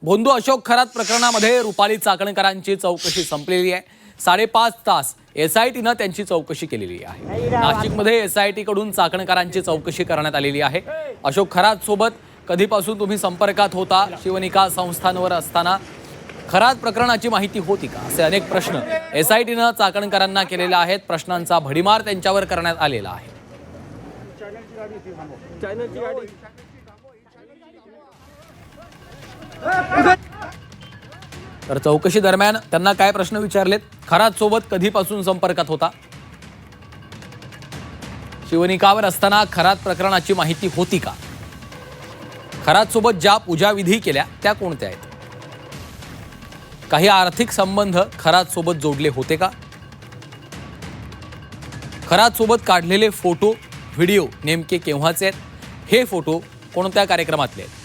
भोंदू अशोक खरात प्रकरणामध्ये रुपाली चाकणकरांची चौकशी संपलेली आहे। 5.5 तास एसआयटीनं त्यांची चौकशी केलेली आहे। नाशिकमध्ये एसआयटी कडून चाकणकरांची चौकशी करण्यात आलेली आहे। अशोक खरात सोबत कधीपासून तुम्ही संपर्कात होता? शिवनिका संस्थांवर असताना खरात प्रकरणाची माहिती होती का? असे अनेक प्रश्न एसआयटीनं चाकणकरांना केलेले आहेत। प्रश्नांचा भडीमार त्यांच्यावर करण्यात आलेला आहे। तर चौकशी दरम्यान त्यांना काय प्रश्न विचारलेत? खरात सोबत कधीपासून संपर्कात होता? शिवनिकावर असताना खरात प्रकरणाची माहिती होती का? खरात सोबत ज्या पूजा विधी केल्या त्या कोणत्या आहेत? काही आर्थिक संबंध खरात सोबत जोडले होते का? खरात सोबत काढलेले फोटो व्हिडिओ नेमके केव्हाचे आहेत? हे फोटो कोणत्या कार्यक्रमातले आहेत?